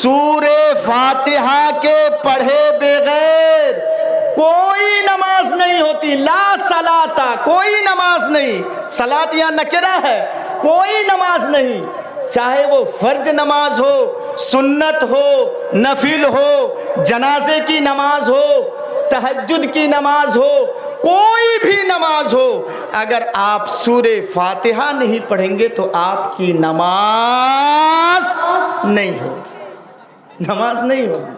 سورہ فاتحہ کے پڑھے بغیر کوئی نماز نہیں ہوتی. لا صلاۃ، کوئی نماز نہیں. صلاۃ یا نکرہ ہے، کوئی نماز نہیں. چاہے وہ فرض نماز ہو، سنت ہو، نفل ہو، جنازے کی نماز ہو، تہجد کی نماز ہو، کوئی بھی نماز ہو، اگر آپ سورہ فاتحہ نہیں پڑھیں گے تو آپ کی نماز نہیں ہوگی. نماز نہیں ہوگی.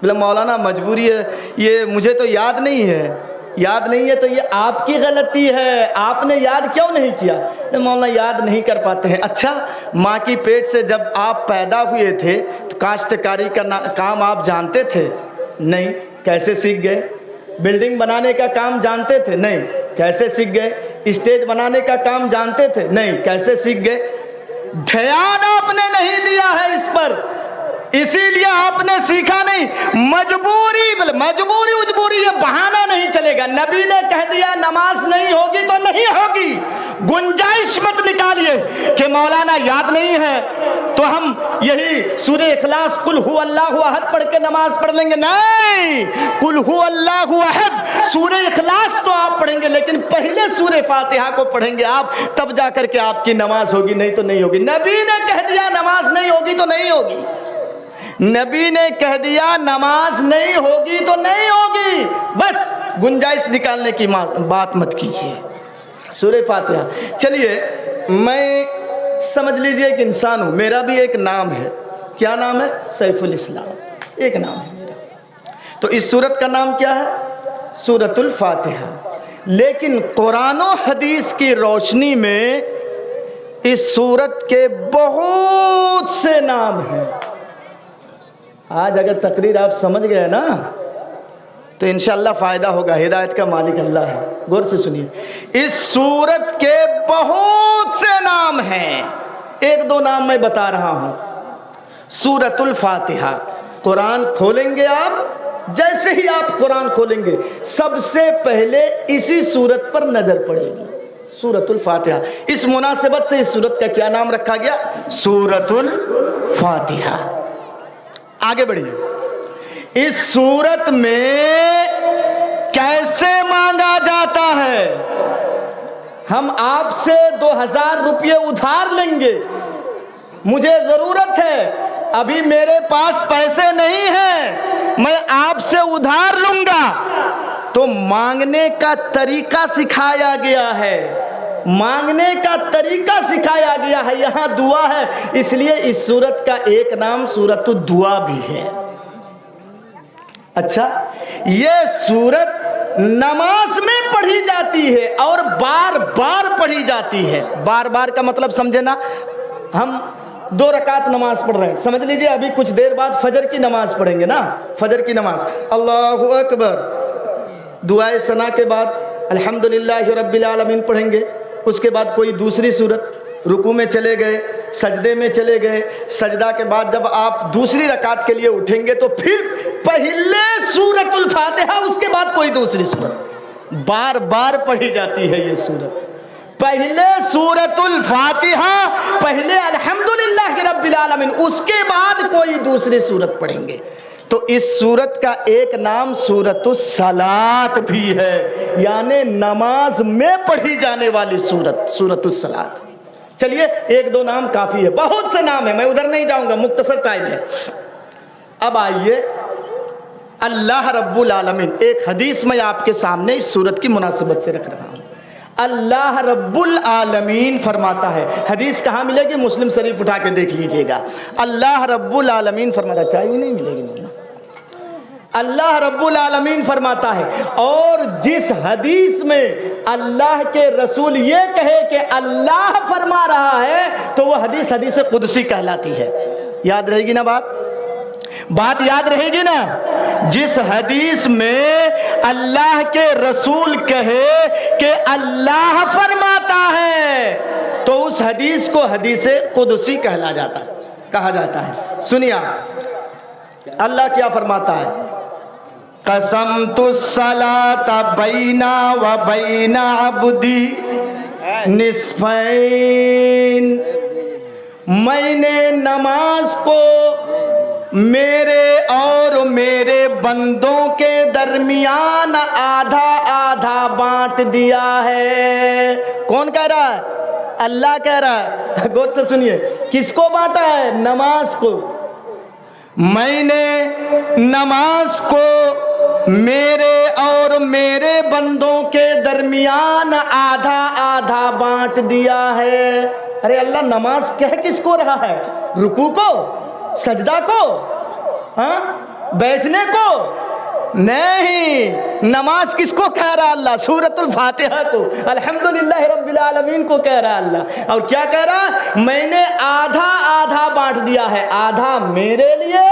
بولے مولانا مجبوری ہے، یہ مجھے تو یاد نہیں ہے. یاد نہیں ہے تو یہ آپ کی غلطی ہے، آپ نے یاد کیوں نہیں کیا؟ مولانا یاد نہیں کر پاتے ہیں. اچھا، ماں کی پیٹ سے جب آپ پیدا ہوئے تھے تو کاشتکاری کا کام آپ جانتے تھے؟ نہیں. کیسے سیکھ گئے؟ بلڈنگ بنانے کا کام جانتے تھے؟ نہیں. کیسے سیکھ گئے؟ اسٹیج بنانے کا کام جانتے تھے؟ نہیں. کیسے سیکھ گئے؟ دھیان آپ نے نہیں دیا ہے اس پر، اسی لیے آپ نے سیکھا نہیں. مجبوری اجبوری یہ بہانہ نہیں چلے گا. نبی نے کہہ دیا نماز نہیں ہوگی تو نہیں ہوگی. گنجائش مت نکالیے کہ مولانا یاد نہیں ہے تو ہم یہی سورہ اخلاص قل هو اللہ احد پڑھ کے نماز پڑھ لیں گے. نہیں، قل هو اللہ احد سورہ اخلاص تو آپ پڑھیں گے، لیکن پہلے سورہ فاتحہ کو پڑھیں گے آپ، تب جا کر کے آپ کی نماز ہوگی، نہیں تو نہیں ہوگی. نبی نے کہہ دیا نماز نہیں ہوگی تو نہیں ہوگی. نبی نے کہہ دیا نماز نہیں ہوگی تو نہیں ہوگی. بس گنجائش نکالنے کی بات مت کیجیے. سورہ فاتحہ. چلیے، میں سمجھ لیجئے ایک انسان ہوں، میرا بھی ایک نام ہے. کیا نام ہے؟ سیف الاسلام. ایک نام ہے میرا. تو اس سورت کا نام کیا ہے؟ سورۃ الفاتحہ. لیکن قرآن و حدیث کی روشنی میں اس سورت کے بہت سے نام ہیں. آج اگر تقریر آپ سمجھ گئے نا تو انشاءاللہ فائدہ ہوگا. ہدایت کا مالک اللہ ہے. غور سے سنیے. اس سورت کے بہت سے نام ہیں. ایک دو نام میں بتا رہا ہوں. سورۃ الفاتحہ. قرآن کھولیں گے آپ، جیسے ہی آپ قرآن کھولیں گے سب سے پہلے اسی سورت پر نظر پڑے گی. سورۃ الفاتحہ. اس مناسبت سے اس سورت کا کیا نام رکھا گیا؟ سورۃ الفاتحہ. آگے بڑھیے. اس سورت میں کیسے مانگا جاتا ہے؟ ہم آپ سے 2000 روپے ادھار لیں گے، مجھے ضرورت ہے، ابھی میرے پاس پیسے نہیں ہیں، میں آپ سے ادھار لوں گا. تو مانگنے کا طریقہ سکھایا گیا ہے. مانگنے کا طریقہ سکھایا گیا ہے. یہاں دعا ہے، اس لیے اس سورت کا ایک نام سورۃ الدعا بھی ہے. اچھا، یہ سورت نماز میں پڑھی جاتی ہے اور بار بار پڑھی جاتی ہے. بار بار کا مطلب سمجھے نا؟ ہم 2 رکعت نماز پڑھ رہے ہیں، سمجھ لیجئے ابھی کچھ دیر بعد فجر کی نماز پڑھیں گے نا. فجر کی نماز اللہ اکبر، دعائے ثنا کے بعد الحمدللہ رب العالمین پڑھیں گے. اس کے بعد کوئی دوسری سورت، رکوع میں چلے گئے، سجدے میں چلے گئے، سجدہ کے بعد جب آپ دوسری رکعت کے لیے اٹھیں گے تو پھر پہلے سورۃ الفاتحہ، اس کے بعد کوئی دوسری سورت. بار بار پڑھی جاتی ہے یہ سورت. پہلے سورۃ الفاتحہ، پہلے الحمدللہ رب العالمین، اس کے بعد کوئی دوسری سورت پڑھیں گے. تو اس سورت کا ایک نام سورۃ الصلاۃ بھی ہے، یعنی نماز میں پڑھی جانے والی سورت، سورۃ الصلاۃ. چلیے، ایک دو نام کافی ہے، بہت سے نام ہیں، میں ادھر نہیں جاؤں گا، مختصر ٹائم ہے. اب آئیے اللہ رب العالمین. ایک حدیث میں آپ کے سامنے اس سورت کی مناسبت سے رکھ رہا ہوں. اللہ رب العالمین فرماتا ہے، حدیث کہاں ملے گی؟ مسلم شریف اٹھا کے دیکھ لیجئے گا. اللہ رب العالمین فرماتا ہے، چاہیے نہیں ملے گی. اللہ رب العالمین فرماتا ہے، اور جس حدیث میں اللہ کے رسول یہ کہے کہ اللہ فرما رہا ہے تو وہ حدیث حدیث قدسی کہلاتی ہے. یاد رہے گی نا بات یاد رہے گی نا؟ جس حدیث میں اللہ کے رسول کہے کہ اللہ فرماتا ہے تو اس حدیث کو حدیث قدسی کہا جاتا ہے. سنیے اللہ کیا فرماتا ہے؟ قسمت الصلاۃ بینا و بین عبدی نصفین. میں نے نماز کو میرے اور میرے بندوں کے درمیان آدھا آدھا بانٹ دیا ہے. کون کہہ رہا ہے؟ اللہ کہہ رہا ہے. غور سے سنیے, کس کو بانٹا ہے؟ نماز کو. میں نے نماز کو میرے اور میرے بندوں کے درمیان آدھا آدھا بانٹ دیا ہے. ارے اللہ نماز کہہ کس کو رہا ہے؟ رکوع کو, سجدہ کو, ہاں بیٹھنے کو نہیں. نماز کس کو کہہ رہا اللہ؟ سورۃ الفاتحہ کو, الحمدللہ رب العالمین کو کہہ رہا اللہ. اور کیا کہہ رہا؟ میں نے آدھا آدھا بانٹ دیا ہے, آدھا میرے لیے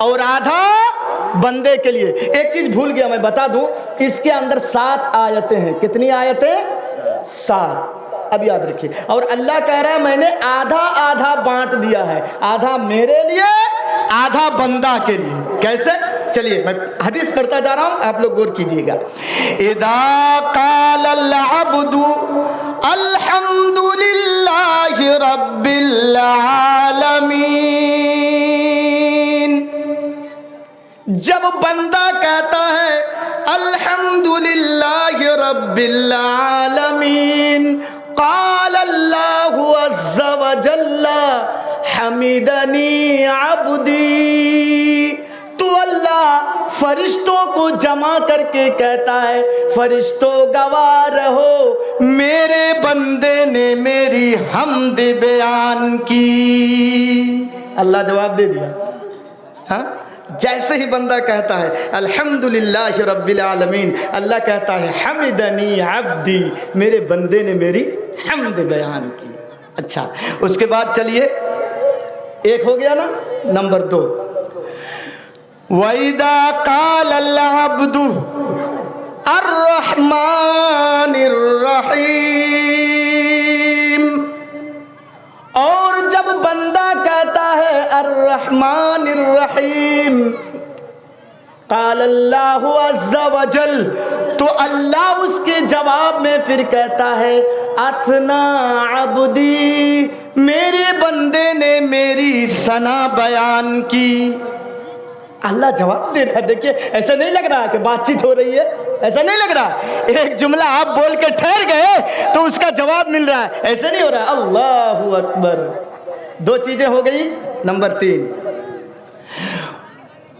اور آدھا بندے کے لیے. ایک چیز بھول گیا میں بتا دوں, اس کے اندر 7 آیتیں ہیں. کتنی آیتیں؟ 7. اب یاد رکھیے. اور اللہ کہہ رہا ہے میں نے آدھا آدھا بانٹ دیا ہے, آدھا میرے لیے آدھا بندہ کے لیے. کیسے؟ چلیے میں حدیث پڑھتا جا رہا ہوں, آپ لوگ غور کیجئے گا. اذا قال العبد الحمد للہ رب العالمین, جب بندہ کہتا ہے الحمد للہ رب العالمین, قال اللہ عز وجل حمدنی عبدی, تو اللہ فرشتوں کو جمع کر کے کہتا ہے فرشتوں گواہ رہو میرے بندے نے میری حمد بیان کی. اللہ جواب دے دیا. ہاں جیسے ہی بندہ کہتا ہے الحمدللہ رب العالمین, اللہ کہتا ہے حمدنی عبدی, میرے بندے نے میری حمد بیان کی. اچھا اس کے بعد چلیے, ایک ہو گیا نا. نمبر 2, وَإِذَا قَالَ الْعَبْدُ الرَّحْمَنِ الرَّحِيمِ, اور جب بندہ کہتا ہے الرحمن الرحیم, قال اللہ عز وجل, تو اللہ اس کے جواب میں پھر کہتا ہے اثنا عبدی, میرے بندے نے میری ثنا بیان کی. اللہ جواب دے رہا ہے. دیکھیے ایسا نہیں لگ رہا کہ بات چیت ہو رہی ہے, ایسا نہیں لگ رہا. ایک جملہ آپ بول کے ٹھہر گئے تو اس کا جواب مل رہا ہے, ایسے نہیں ہو رہا. اللہ اکبر. 2 چیزیں ہو گئی. نمبر 3,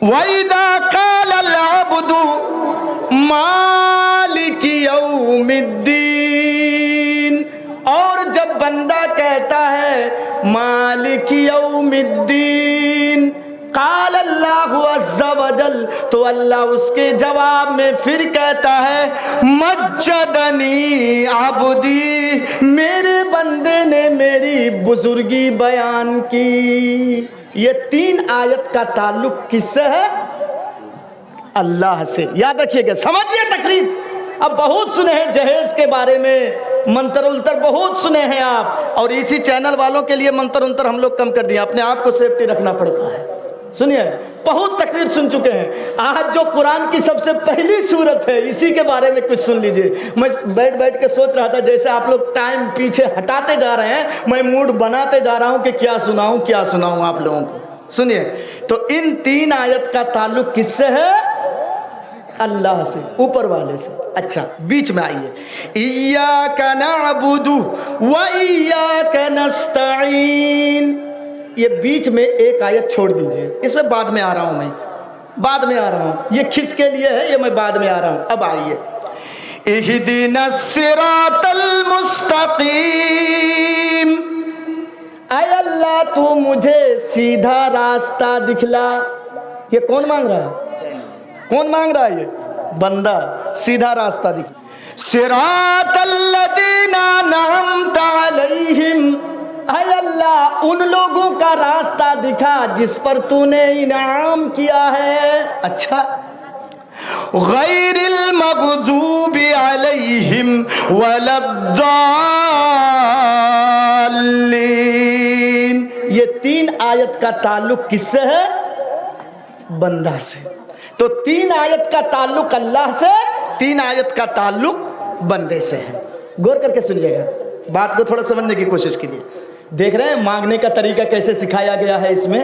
وَإِذَا قَالَ الْعَبْدُ مَالِكِ يَوْمِ الدِّينِ, اور جب بندہ کہتا ہے مالک یوم الدین, قال اللہ عز وجل, تو اللہ اس کے جواب میں پھر کہتا ہے مجدنی عبدی, میرے بندے نے میری بزرگی بیان کی. یہ 3 آیت کا تعلق کس سے ہے؟ اللہ سے. یاد رکھیے گا, سمجھیے تقریر. اب بہت سنے ہیں جہیز کے بارے میں, منتر التر بہت سنے ہیں آپ, اور اسی چینل والوں کے لیے منتر انتر ہم لوگ کم کر دیا. اپنے آپ کو سیفٹی رکھنا پڑتا ہے. سنیے بہت تقریر سن چکے ہیں. آج جو قرآن کی سب سے پہلی سورت ہے اسی کے بارے میں کچھ سن لیجئے. میں بیٹھ کے سوچ رہا تھا جیسے آپ لوگ ٹائم پیچھے ہٹاتے جا رہے ہیں, میں موڈ بناتے جا رہا ہوں کہ کیا سناؤں آپ لوگوں کو. سنیے تو ان 3 آیت کا تعلق کس سے ہے؟ اللہ سے, اوپر والے سے. اچھا بیچ میں آئیے, ایاک نعبد و ایاک نستعین, یہ بیچ میں ایک آیت چھوڑ دیجئے. اس میں بعد میں آ رہا ہوں, یہ کس کے لیے ہے یہ میں بعد میں آ رہا ہوں. اب آئیے, اہدنا الصراط المستقیم, اے اللہ تو مجھے سیدھا راستہ دکھلا. یہ کون مانگ رہا ہے؟ کون مانگ رہا ہے؟ یہ بندہ. سیدھا راستہ دکھلا. صراط الذین انعمت علیہم, اے اللہ ان لوگوں کا راستہ دکھا جس پر تو نے انعام کیا ہے. اچھا, غیر المغضوب علیہم ولا الضالین. یہ 3 آیت کا تعلق کس سے ہے؟ بندہ سے. تو 3 آیت کا تعلق اللہ سے, 3 آیت کا تعلق بندے سے ہے. غور کر کے سنیے گا, بات کو تھوڑا سمجھنے کی کوشش کیجیے. دیکھ رہے ہیں مانگنے کا طریقہ کیسے سکھایا گیا ہے اس میں.